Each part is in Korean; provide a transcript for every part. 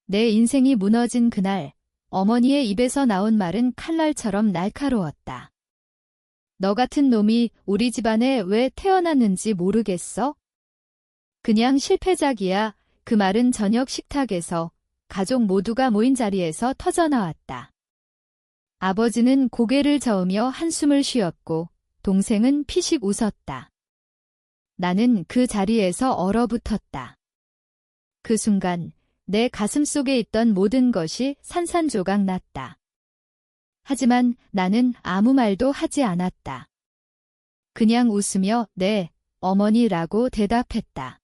내 인생이 무너진 그날, 어머니의 입에서 나온 말은 칼날처럼 날카로웠다. 너 같은 놈이 우리 집안에 왜 태어났는지 모르겠어? 그냥 실패작이야. 그 말은 저녁 식탁에서 가족 모두가 모인 자리에서 터져나왔다. 아버지는 고개를 저으며 한숨을 쉬었고 동생은 피식 웃었다. 나는 그 자리에서 얼어붙었다. 그 순간 내 가슴 속에 있던 모든 것이 산산조각 났다. 하지만 나는 아무 말도 하지 않았다. 그냥 웃으며 네, 어머니라고 대답했다.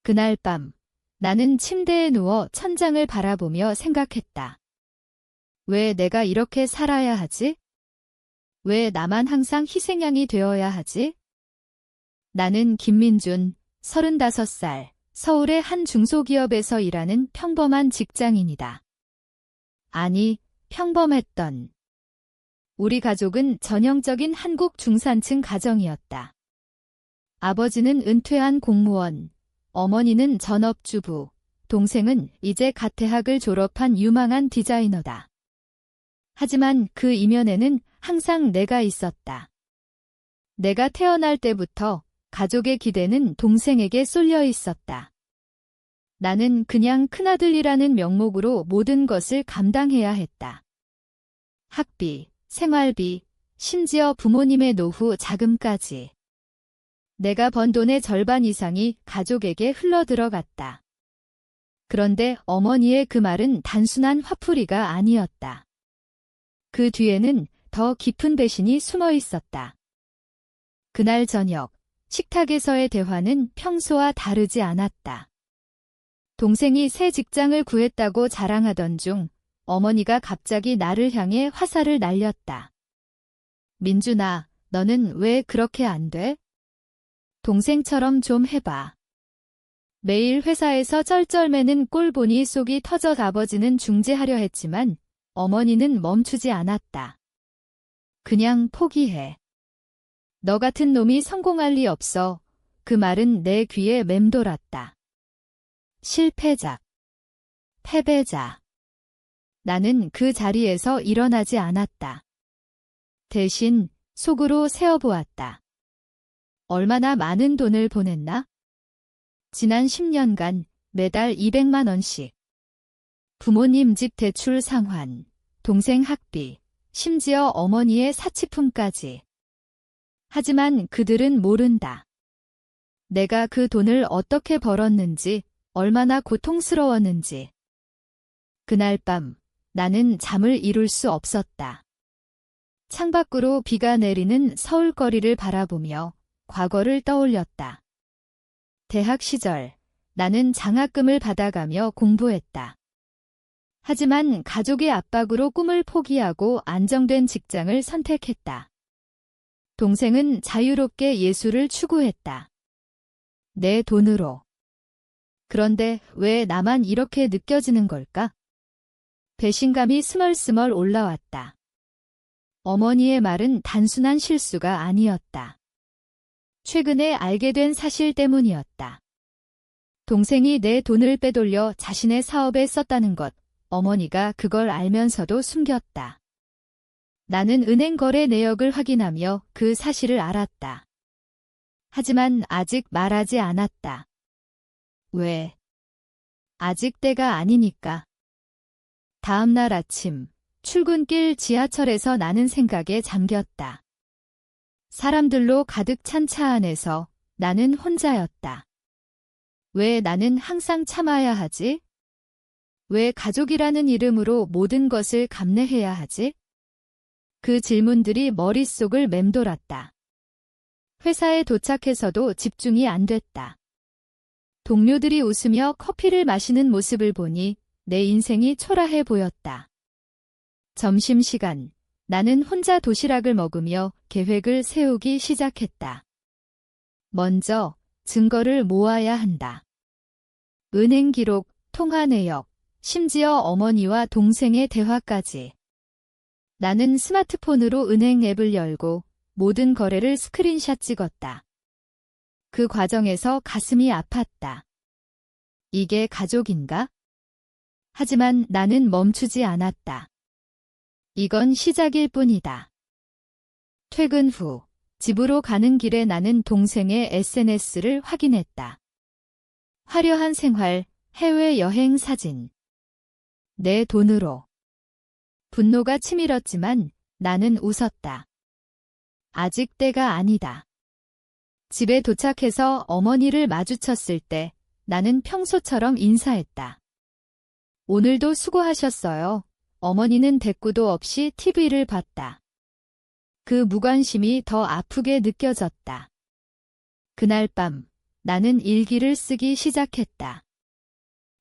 그날 밤 나는 침대에 누워 천장을 바라보며 생각했다. 왜 내가 이렇게 살아야 하지? 왜 나만 항상 희생양이 되어야 하지? 나는 김민준, 35살, 서울의 한 중소기업에서 일하는 평범한 직장인이다. 아니, 평범했던. 우리 가족은 전형적인 한국 중산층 가정이었다. 아버지는 은퇴한 공무원, 어머니는 전업주부, 동생은 이제 갓 대학을 졸업한 유망한 디자이너다. 하지만 그 이면에는 항상 내가 있었다. 내가 태어날 때부터 가족의 기대는 동생에게 쏠려 있었다. 나는 그냥 큰아들이라는 명목으로 모든 것을 감당해야 했다. 학비, 생활비, 심지어 부모님의 노후 자금까지. 내가 번 돈의 절반 이상이 가족에게 흘러들어갔다. 그런데 어머니의 그 말은 단순한 화풀이가 아니었다. 그 뒤에는 더 깊은 배신이 숨어 있었다. 그날 저녁, 식탁에서의 대화는 평소와 다르지 않았다. 동생이 새 직장을 구했다고 자랑하던 중 어머니가 갑자기 나를 향해 화살을 날렸다. 민준아, 너는 왜 그렇게 안 돼? 동생처럼 좀 해봐. 매일 회사에서 쩔쩔매는 꼴 보니 속이 터져 아버지는 중재하려 했지만 어머니는 멈추지 않았다. 그냥 포기해. 너 같은 놈이 성공할 리 없어. 그 말은 내 귀에 맴돌았다. 실패작. 패배자. 나는 그 자리에서 일어나지 않았다. 대신 속으로 세어보았다. 얼마나 많은 돈을 보냈나? 지난 10년간 매달 200만 원씩. 부모님 집 대출 상환, 동생 학비, 심지어 어머니의 사치품까지. 하지만 그들은 모른다. 내가 그 돈을 어떻게 벌었는지, 얼마나 고통스러웠는지. 그날 밤 나는 잠을 이룰 수 없었다. 창밖으로 비가 내리는 서울거리를 바라보며 과거를 떠올렸다. 대학 시절 나는 장학금을 받아가며 공부했다. 하지만 가족의 압박으로 꿈을 포기하고 안정된 직장을 선택했다. 동생은 자유롭게 예술을 추구했다. 내 돈으로. 그런데 왜 나만 이렇게 느껴지는 걸까? 배신감이 스멀스멀 올라왔다. 어머니의 말은 단순한 실수가 아니었다. 최근에 알게 된 사실 때문이었다. 동생이 내 돈을 빼돌려 자신의 사업에 썼다는 것, 어머니가 그걸 알면서도 숨겼다. 나는 은행 거래 내역을 확인하며 그 사실을 알았다. 하지만 아직 말하지 않았다. 왜? 아직 때가 아니니까. 다음 날 아침, 출근길 지하철에서 나는 생각에 잠겼다. 사람들로 가득 찬 차 안에서 나는 혼자였다. 왜 나는 항상 참아야 하지? 왜 가족이라는 이름으로 모든 것을 감내해야 하지? 그 질문들이 머릿속을 맴돌았다. 회사에 도착해서도 집중이 안 됐다. 동료들이 웃으며 커피를 마시는 모습을 보니 내 인생이 초라해 보였다. 점심시간, 나는 혼자 도시락을 먹으며 계획을 세우기 시작했다. 먼저 증거를 모아야 한다. 은행 기록, 통화 내역, 심지어 어머니와 동생의 대화까지. 나는 스마트폰으로 은행 앱을 열고 모든 거래를 스크린샷 찍었다. 그 과정에서 가슴이 아팠다. 이게 가족인가? 하지만 나는 멈추지 않았다. 이건 시작일 뿐이다. 퇴근 후 집으로 가는 길에 나는 동생의 SNS를 확인했다. 화려한 생활, 해외여행 사진. 내 돈으로. 분노가 치밀었지만 나는 웃었다. 아직 때가 아니다. 집에 도착해서 어머니를 마주쳤을 때 나는 평소처럼 인사했다. 오늘도 수고하셨어요. 어머니는 대꾸도 없이 TV를 봤다. 그 무관심이 더 아프게 느껴졌다. 그날 밤 나는 일기를 쓰기 시작했다.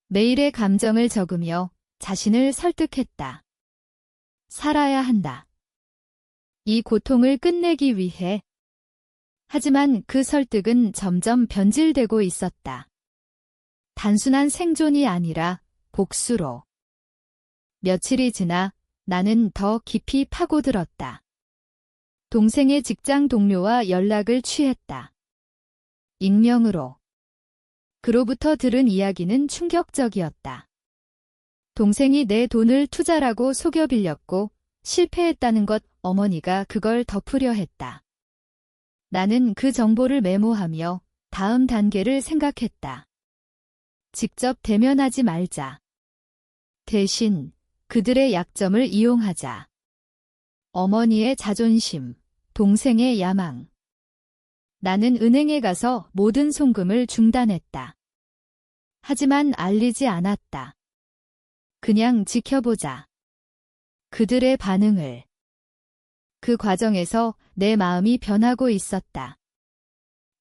매일의 감정을 적으며 자신을 설득했다. 살아야 한다. 이 고통을 끝내기 위해. 하지만 그 설득은 점점 변질되고 있었다. 단순한 생존이 아니라 복수로. 며칠이 지나 나는 더 깊이 파고들었다. 동생의 직장 동료와 연락을 취했다. 익명으로. 그로부터 들은 이야기는 충격적이었다. 동생이 내 돈을 투자라고 속여 빌렸고 실패했다는 것, 어머니가 그걸 덮으려 했다. 나는 그 정보를 메모하며 다음 단계를 생각했다. 직접 대면하지 말자. 대신 그들의 약점을 이용하자. 어머니의 자존심, 동생의 야망. 나는 은행에 가서 모든 송금을 중단했다. 하지만 알리지 않았다. 그냥 지켜보자. 그들의 반응을. 그 과정에서 내 마음이 변하고 있었다.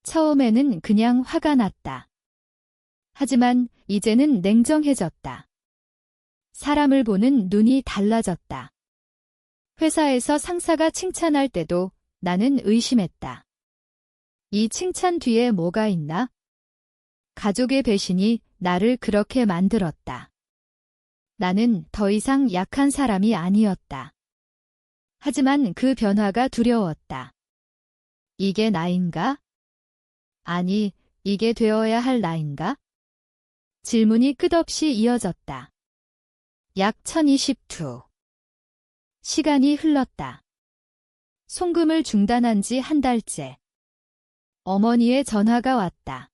처음에는 그냥 화가 났다. 하지만 이제는 냉정해졌다. 사람을 보는 눈이 달라졌다. 회사에서 상사가 칭찬할 때도 나는 의심했다. 이 칭찬 뒤에 뭐가 있나? 가족의 배신이 나를 그렇게 만들었다. 나는 더 이상 약한 사람이 아니었다. 하지만 그 변화가 두려웠다. 이게 나인가? 아니, 이게 되어야 할 나인가? 질문이 끝없이 이어졌다. 약 1022. 시간이 흘렀다. 송금을 중단한 지 한 달째. 어머니의 전화가 왔다.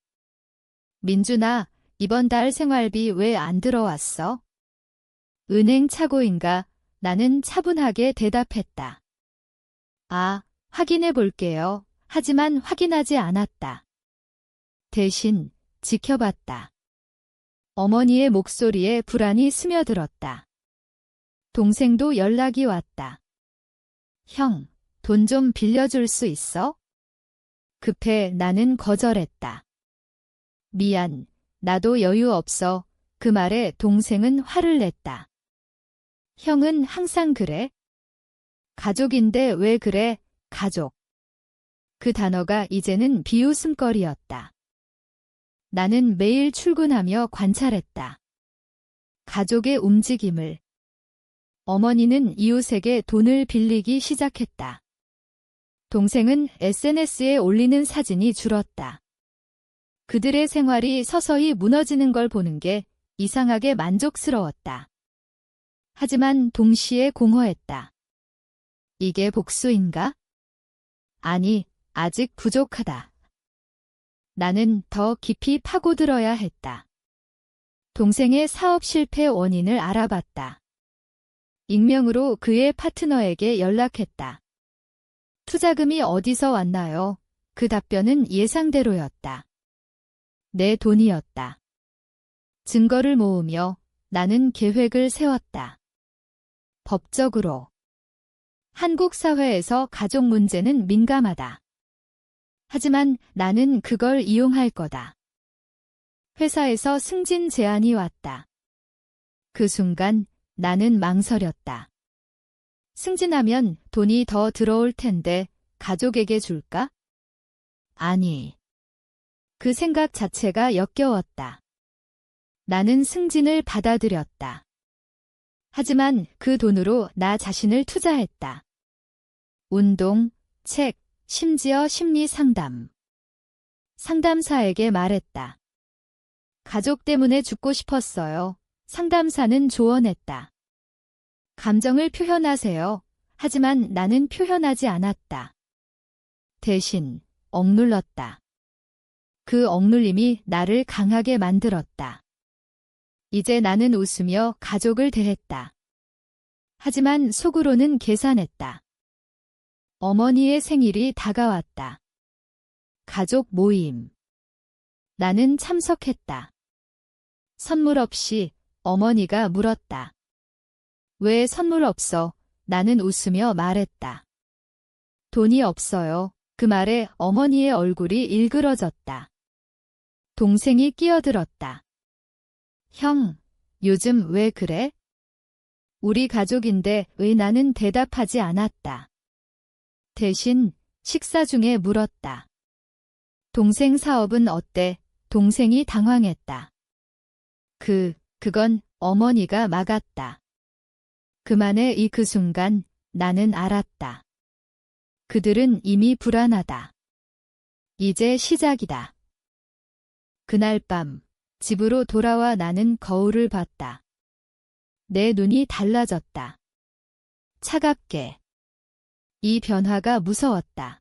민준아, 이번 달 생활비 왜 안 들어왔어? 은행 착오인가? 나는 차분하게 대답했다. 아, 확인해 볼게요. 하지만 확인하지 않았다. 대신 지켜봤다. 어머니의 목소리에 불안이 스며들었다. 동생도 연락이 왔다. 형, 돈 좀 빌려줄 수 있어? 급해 나는 거절했다. 미안, 나도 여유 없어. 그 말에 동생은 화를 냈다. 형은 항상 그래? 가족인데 왜 그래, 가족. 그 단어가 이제는 비웃음거리였다. 나는 매일 출근하며 관찰했다. 가족의 움직임을. 어머니는 이웃에게 돈을 빌리기 시작했다. 동생은 SNS에 올리는 사진이 줄었다. 그들의 생활이 서서히 무너지는 걸 보는 게 이상하게 만족스러웠다. 하지만 동시에 공허했다. 이게 복수인가? 아니, 아직 부족하다. 나는 더 깊이 파고들어야 했다. 동생의 사업 실패 원인을 알아봤다. 익명으로 그의 파트너에게 연락했다. 투자금이 어디서 왔나요? 그 답변은 예상대로였다. 내 돈이었다. 증거를 모으며 나는 계획을 세웠다. 법적으로. 한국 사회에서 가족 문제는 민감하다. 하지만 나는 그걸 이용할 거다. 회사에서 승진 제안이 왔다. 그 순간 나는 망설였다. 승진하면 돈이 더 들어올 텐데 가족에게 줄까? 아니. 그 생각 자체가 역겨웠다. 나는 승진을 받아들였다. 하지만 그 돈으로 나 자신을 투자했다. 운동, 책, 심지어 심리 상담. 상담사에게 말했다. 가족 때문에 죽고 싶었어요. 상담사는 조언했다. 감정을 표현하세요. 하지만 나는 표현하지 않았다. 대신 억눌렀다. 그 억눌림이 나를 강하게 만들었다. 이제 나는 웃으며 가족을 대했다. 하지만 속으로는 계산했다. 어머니의 생일이 다가왔다. 가족 모임. 나는 참석했다. 선물 없이 어머니가 물었다. 왜 선물 없어? 나는 웃으며 말했다. 돈이 없어요. 그 말에 어머니의 얼굴이 일그러졌다. 동생이 끼어들었다. 형, 요즘 왜 그래? 우리 가족인데 왜 나는 대답하지 않았다. 대신 식사 중에 물었다. 동생 사업은 어때? 동생이 당황했다. 그건 어머니가 막았다. 그만해 그 순간 나는 알았다. 그들은 이미 불안하다. 이제 시작이다. 그날 밤 집으로 돌아와 나는 거울을 봤다. 내 눈이 달라졌다. 차갑게. 이 변화가 무서웠다.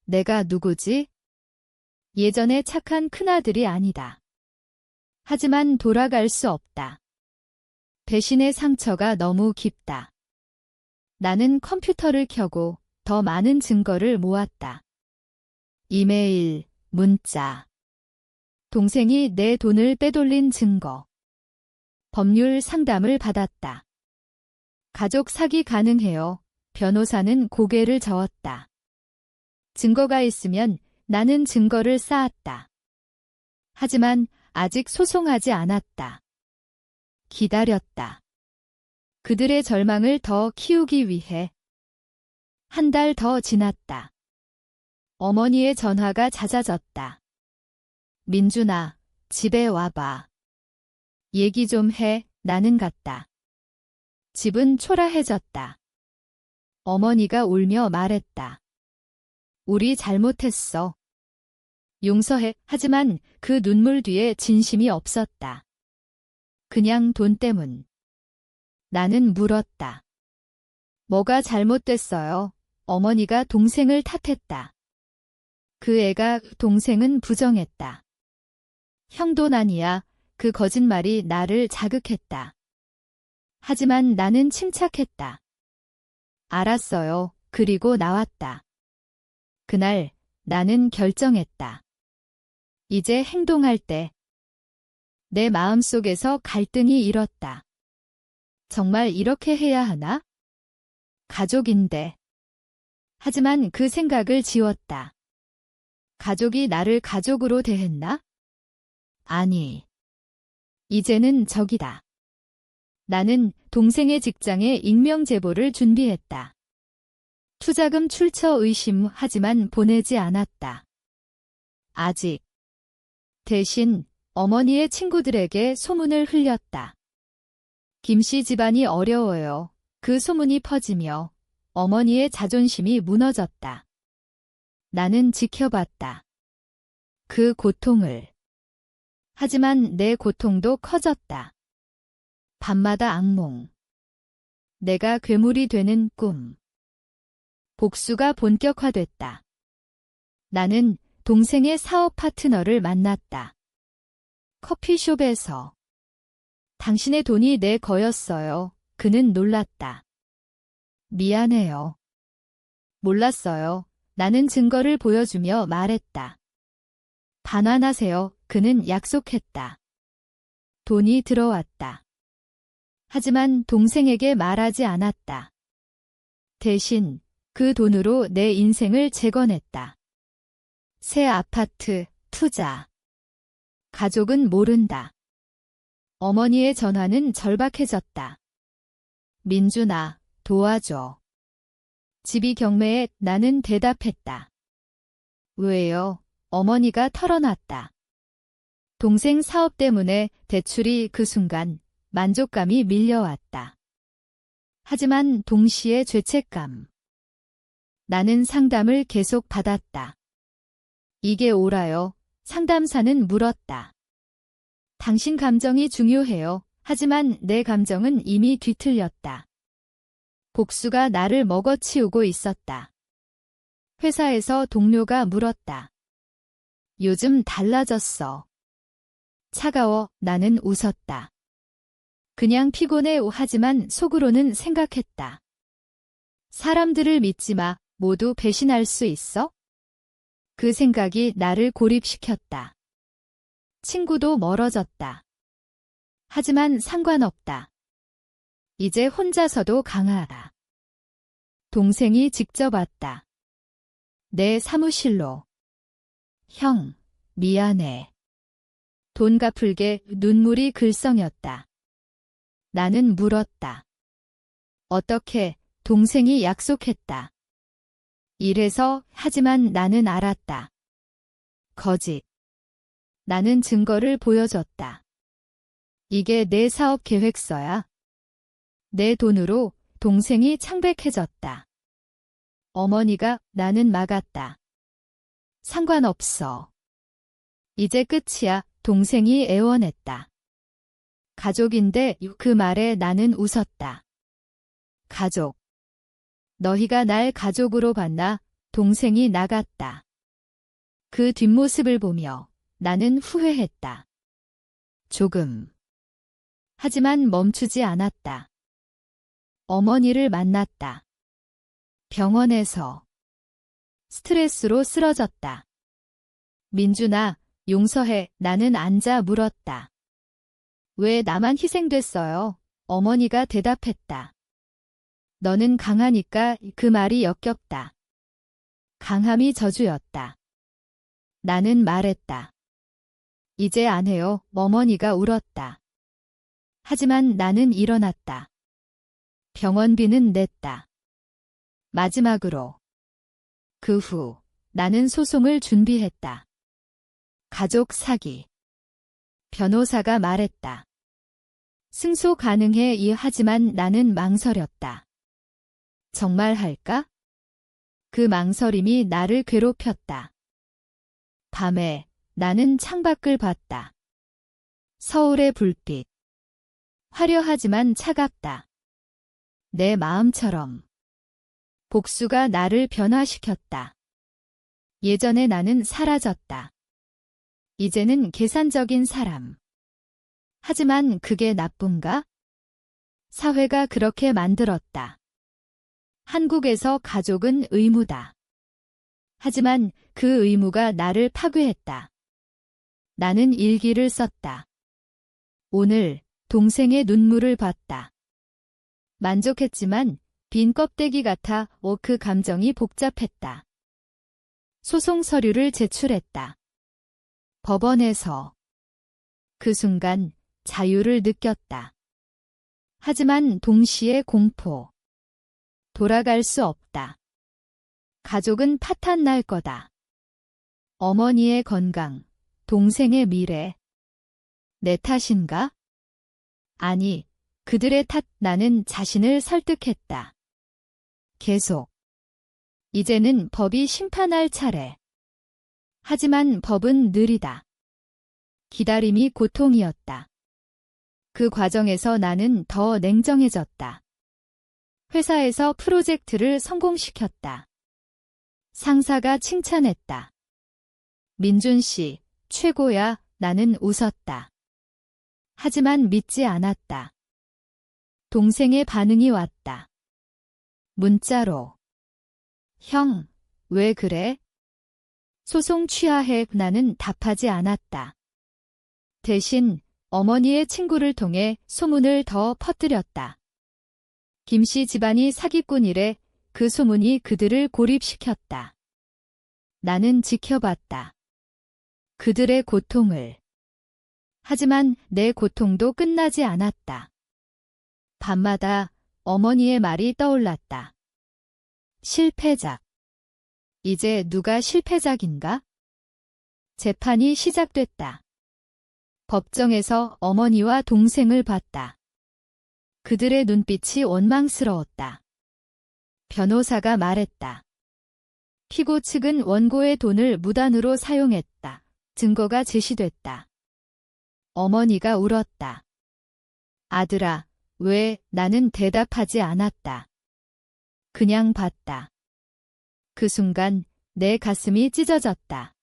내가 누구지? 예전의 착한 큰아들이 아니다. 하지만 돌아갈 수 없다. 배신의 상처가 너무 깊다. 나는 컴퓨터를 켜고 더 많은 증거를 모았다. 이메일, 문자. 동생이 내 돈을 빼돌린 증거. 법률 상담을 받았다. 가족 사기 가능해요. 변호사는 고개를 저었다. 증거가 있으면 나는 증거를 쌓았다. 하지만 아직 소송하지 않았다. 기다렸다. 그들의 절망을 더 키우기 위해. 한 달 더 지났다. 어머니의 전화가 잦아졌다. 민준아, 집에 와봐. 얘기 좀 해. 나는 갔다. 집은 초라해졌다. 어머니가 울며 말했다. 우리 잘못했어. 용서해. 하지만 그 눈물 뒤에 진심이 없었다. 그냥 돈 때문. 나는 물었다. 뭐가 잘못됐어요? 어머니가 동생을 탓했다. 그 애가 동생은 부정했다. 형 돈 아니야. 그 거짓말이 나를 자극했다. 하지만 나는 침착했다. 알았어요. 그리고 나왔다. 그날 나는 결정했다. 이제 행동할 때. 내 마음속에서 갈등이 일었다. 정말 이렇게 해야 하나? 가족인데. 하지만 그 생각을 지웠다. 가족이 나를 가족으로 대했나? 아니. 이제는 적이다. 나는 동생의 직장에 익명 제보를 준비했다. 투자금 출처 의심하지만 보내지 않았다. 아직. 대신 어머니의 친구들에게 소문을 흘렸다. 김씨 집안이 어려워요. 그 소문이 퍼지며 어머니의 자존심이 무너졌다. 나는 지켜봤다. 그 고통을. 하지만 내 고통도 커졌다. 밤마다 악몽. 내가 괴물이 되는 꿈. 복수가 본격화됐다. 나는 동생의 사업 파트너를 만났다. 커피숍에서. 당신의 돈이 내 거였어요. 그는 놀랐다. 미안해요. 몰랐어요. 나는 증거를 보여주며 말했다. 반환하세요. 그는 약속했다. 돈이 들어왔다. 하지만 동생에게 말하지 않았다. 대신 그 돈으로 내 인생을 재건했다. 새 아파트, 투자. 가족은 모른다. 어머니의 전화는 절박해졌다. 민준아, 도와줘. 집이 경매에. 나는 대답했다. 왜요? 어머니가 털어놨다. 동생 사업 때문에. 대출이. 그 순간 만족감이 밀려왔다. 하지만 동시에 죄책감. 나는 상담을 계속 받았다. 이게 옳아요? 상담사는 물었다. 당신 감정이 중요해요. 하지만 내 감정은 이미 뒤틀렸다. 복수가 나를 먹어치우고 있었다. 회사에서 동료가 물었다. 요즘 달라졌어. 차가워. 나는 웃었다. 그냥 피곤해. 하지만 속으로는 생각했다. 사람들을 믿지 마. 모두 배신할 수 있어? 그 생각이 나를 고립시켰다. 친구도 멀어졌다. 하지만 상관없다. 이제 혼자서도 강하다. 동생이 직접 왔다. 내 사무실로. 형, 미안해. 돈 갚을게. 눈물이 글썽였다. 나는 물었다. 어떻게? 동생이 약속했다. 이래서. 하지만 나는 알았다. 거짓. 나는 증거를 보여줬다. 이게 내 사업 계획서야. 내 돈으로. 동생이 창백해졌다. 어머니가. 나는 막았다. 상관없어. 이제 끝이야. 동생이 애원했다. 가족인데. 그 말에 나는 웃었다. 가족. 너희가 날 가족으로 봤나? 동생이 나갔다. 그 뒷모습을 보며 나는 후회했다. 조금. 하지만 멈추지 않았다. 어머니를 만났다. 병원에서. 스트레스로 쓰러졌다. 민준아, 용서해. 나는 앉아 물었다. 왜 나만 희생됐어요? 어머니가 대답했다. 너는 강하니까. 그 말이 역겹다. 강함이 저주였다. 나는 말했다. 이제 안 해요. 어머니가 울었다. 하지만 나는 일어났다. 병원비는 냈다. 마지막으로. 그 후 나는 소송을 준비했다. 가족 사기. 변호사가 말했다. 승소 가능해. 하지만 나는 망설였다. 정말 할까? 그 망설임이 나를 괴롭혔다. 밤에 나는 창밖을 봤다. 서울의 불빛. 화려하지만 차갑다. 내 마음처럼. 복수가 나를 변화시켰다. 예전에 나는 사라졌다. 이제는 계산적인 사람. 하지만 그게 나쁜가? 사회가 그렇게 만들었다. 한국에서 가족은 의무다. 하지만 그 의무가 나를 파괴했다. 나는 일기를 썼다. 오늘 동생의 눈물을 봤다. 만족했지만 빈 껍데기 같아. 그 감정이 복잡했다. 소송 서류를 제출했다. 법원에서. 그 순간 자유를 느꼈다. 하지만 동시에 공포. 돌아갈 수 없다. 가족은 파탄 날 거다. 어머니의 건강, 동생의 미래. 내 탓인가? 아니, 그들의 탓. 나는 자신을 설득했다. 계속. 이제는 법이 심판할 차례. 하지만 법은 느리다. 기다림이 고통이었다. 그 과정에서 나는 더 냉정해졌다. 회사에서 프로젝트를 성공시켰다. 상사가 칭찬했다. 민준 씨, 최고야. 나는 웃었다. 하지만 믿지 않았다. 동생의 반응이 왔다. 문자로. 형, 왜 그래? 소송 취하해. 나는 답하지 않았다. 대신 어머니의 친구를 통해 소문을 더 퍼뜨렸다. 김씨 집안이 사기꾼이래. 그 소문이 그들을 고립시켰다. 나는 지켜봤다. 그들의 고통을. 하지만 내 고통도 끝나지 않았다. 밤마다 어머니의 말이 떠올랐다. 실패작. 이제 누가 실패작인가? 재판이 시작됐다. 법정에서 어머니와 동생을 봤다. 그들의 눈빛이 원망스러웠다. 변호사가 말했다. 피고 측은 원고의 돈을 무단으로 사용했다. 증거가 제시됐다. 어머니가 울었다. 아들아, 왜? 나는 대답하지 않았다. 그냥 봤다. 그 순간 내 가슴이 찢어졌다.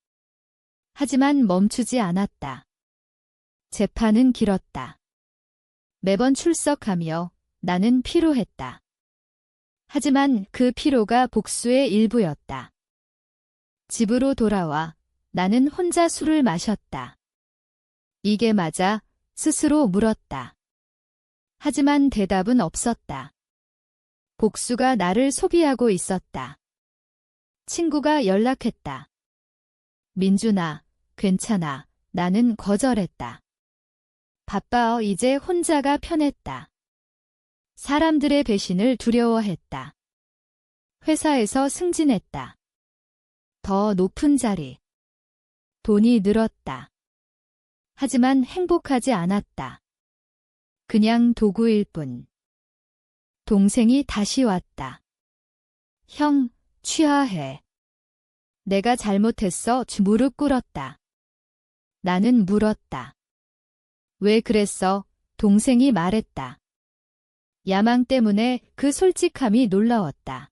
하지만 멈추지 않았다. 재판은 길었다. 매번 출석하며 나는 피로했다. 하지만 그 피로가 복수의 일부였다. 집으로 돌아와 나는 혼자 술을 마셨다. 이게 맞아? 스스로 물었다. 하지만 대답은 없었다. 복수가 나를 소비하고 있었다. 친구가 연락했다. 민준아, 괜찮아. 나는 거절했다. 바빠. 이제 혼자가 편했다. 사람들의 배신을 두려워했다. 회사에서 승진했다. 더 높은 자리. 돈이 늘었다. 하지만 행복하지 않았다. 그냥 도구일 뿐. 동생이 다시 왔다. 형, 취하해. 내가 잘못했어. 무릎 꿇었다. 나는 물었다. 왜 그랬어? 동생이 말했다. 야망 때문에. 그 솔직함이 놀라웠다.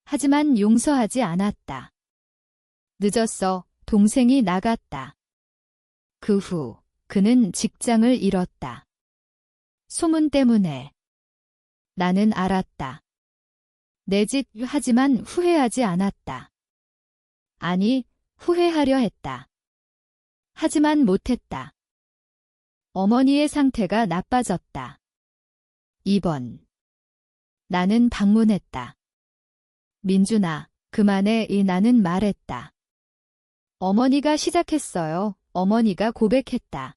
하지만 용서하지 않았다. 늦었어. 동생이 나갔다. 그 후 그는 직장을 잃었다. 소문 때문에. 나는 알았다. 내 짓. 하지만 후회하지 않았다. 아니, 후회하려 했다. 하지만 못했다. 어머니의 상태가 나빠졌다. 2번. 나는 방문했다. 민준아, 그만해. 나는 말했다. 어머니가 시작했어요. 어머니가 고백했다.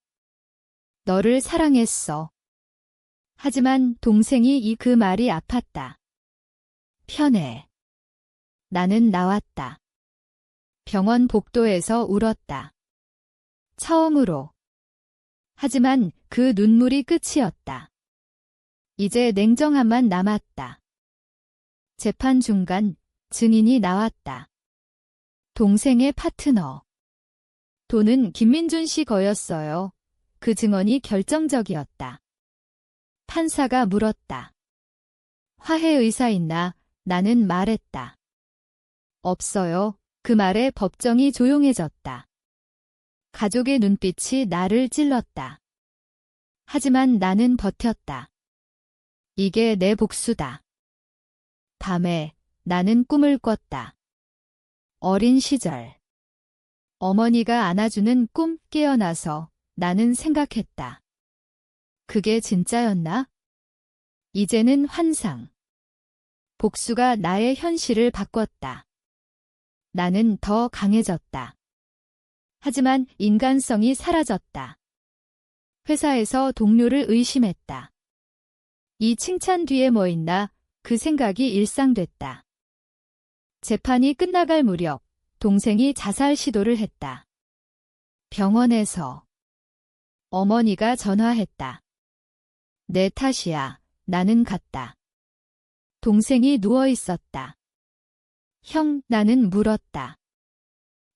너를 사랑했어. 하지만 동생이 그 말이 아팠다. 편해. 나는 나왔다. 병원 복도에서 울었다. 처음으로. 하지만 그 눈물이 끝이었다. 이제 냉정함만 남았다. 재판 중간 증인이 나왔다. 동생의 파트너. 돈은 김민준 씨 거였어요. 그 증언이 결정적이었다. 판사가 물었다. 화해 의사 있나? 나는 말했다. 없어요. 그 말에 법정이 조용해졌다. 가족의 눈빛이 나를 찔렀다. 하지만 나는 버텼다. 이게 내 복수다. 밤에 나는 꿈을 꿨다. 어린 시절. 어머니가 안아주는 꿈. 깨어나서 나는 생각했다. 그게 진짜였나? 이제는 환상. 복수가 나의 현실을 바꿨다. 나는 더 강해졌다. 하지만 인간성이 사라졌다. 회사에서 동료를 의심했다. 이 칭찬 뒤에 뭐 있나? 그 생각이 일상됐다. 재판이 끝나갈 무렵 동생이 자살 시도를 했다. 병원에서 어머니가 전화했다. 내 탓이야. 나는 갔다. 동생이 누워 있었다. 형, 나는 물었다.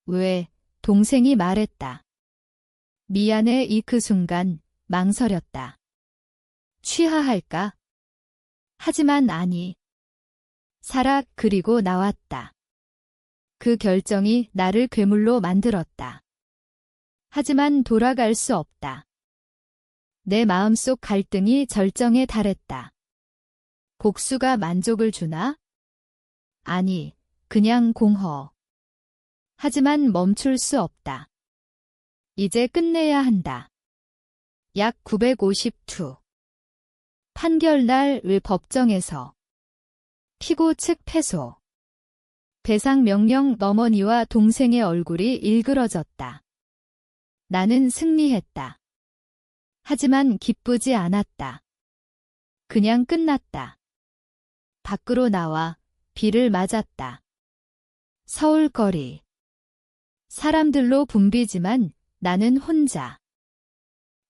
왜? 동생이 말했다. 미안해. 그 순간 망설였다. 취하할까? 하지만 아니. 살아. 그리고 나왔다. 그 결정이 나를 괴물로 만들었다. 하지만 돌아갈 수 없다. 내 마음속 갈등이 절정에 달했다. 복수가 만족을 주나? 아니, 그냥 공허. 하지만 멈출 수 없다. 이제 끝내야 한다. 약 952. 판결날 법정에서 피고 측 패소. 배상 명령. 어머니와 동생의 얼굴이 일그러졌다. 나는 승리했다. 하지만 기쁘지 않았다. 그냥 끝났다. 밖으로 나와 비를 맞았다. 서울 거리. 사람들로 붐비지만 나는 혼자.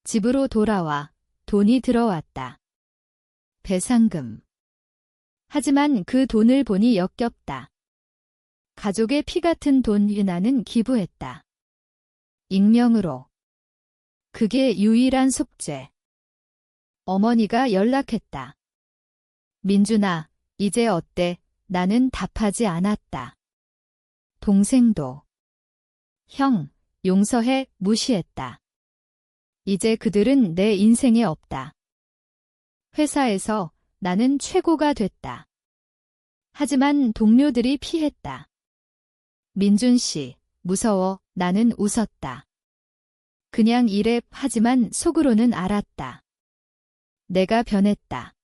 집으로 돌아와 돈이 들어왔다. 배상금. 하지만 그 돈을 보니 역겹다. 가족의 피 같은 돈. 나는 기부했다. 익명으로. 그게 유일한 속죄. 어머니가 연락했다. 민준아, 이제 어때? 나는 답하지 않았다. 동생도. 형, 용서해, 무시했다. 이제 그들은 내 인생에 없다. 회사에서 나는 최고가 됐다. 하지만 동료들이 피했다. 민준 씨, 무서워. 나는 웃었다. 그냥 이래. 하지만 속으로는 알았다. 내가 변했다.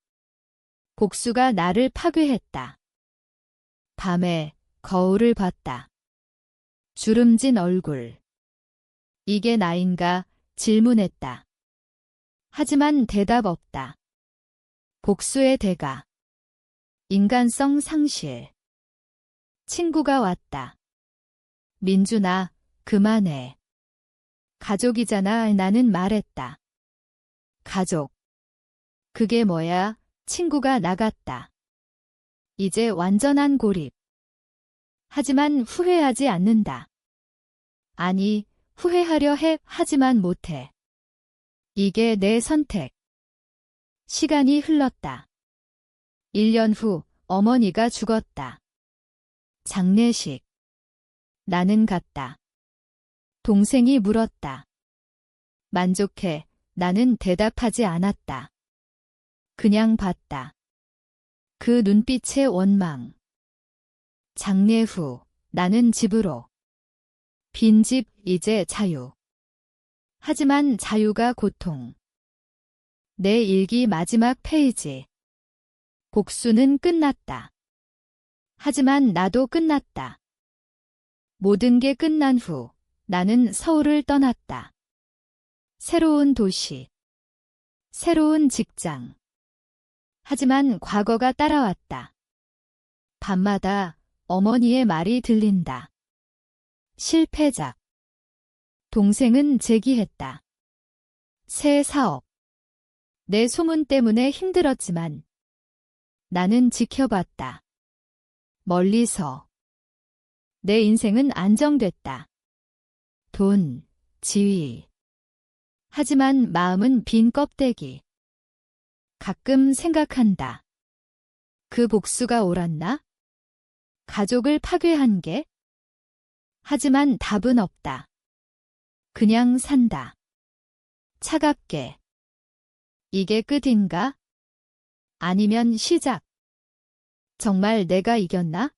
복수가 나를 파괴했다. 밤에 거울을 봤다. 주름진 얼굴. 이게 나인가? 질문했다. 하지만 대답 없다. 복수의 대가. 인간성 상실. 친구가 왔다. 민준아, 그만해. 가족이잖아. 나는 말했다. 가족. 그게 뭐야? 친구가 나갔다. 이제 완전한 고립. 하지만 후회하지 않는다. 아니, 후회하려 해. 하지만 못해. 이게 내 선택. 시간이 흘렀다. 1년 후 어머니가 죽었다. 장례식. 나는 갔다. 동생이 물었다. 만족해. 나는 대답하지 않았다. 그냥 봤다. 그 눈빛의 원망. 장례 후 나는 집으로. 빈집, 이제 자유. 하지만 자유가 고통. 내 일기 마지막 페이지. 복수는 끝났다. 하지만 나도 끝났다. 모든 게 끝난 후 나는 서울을 떠났다. 새로운 도시. 새로운 직장. 하지만 과거가 따라왔다. 밤마다 어머니의 말이 들린다. 실패작. 동생은 제기했다. 새 사업. 내 소문 때문에 힘들었지만 나는 지켜봤다. 멀리서. 내 인생은 안정됐다. 돈, 지위. 하지만 마음은 빈 껍데기. 가끔 생각한다. 그 복수가 옳았나? 가족을 파괴한 게? 하지만 답은 없다. 그냥 산다. 차갑게. 이게 끝인가? 아니면 시작. 정말 내가 이겼나?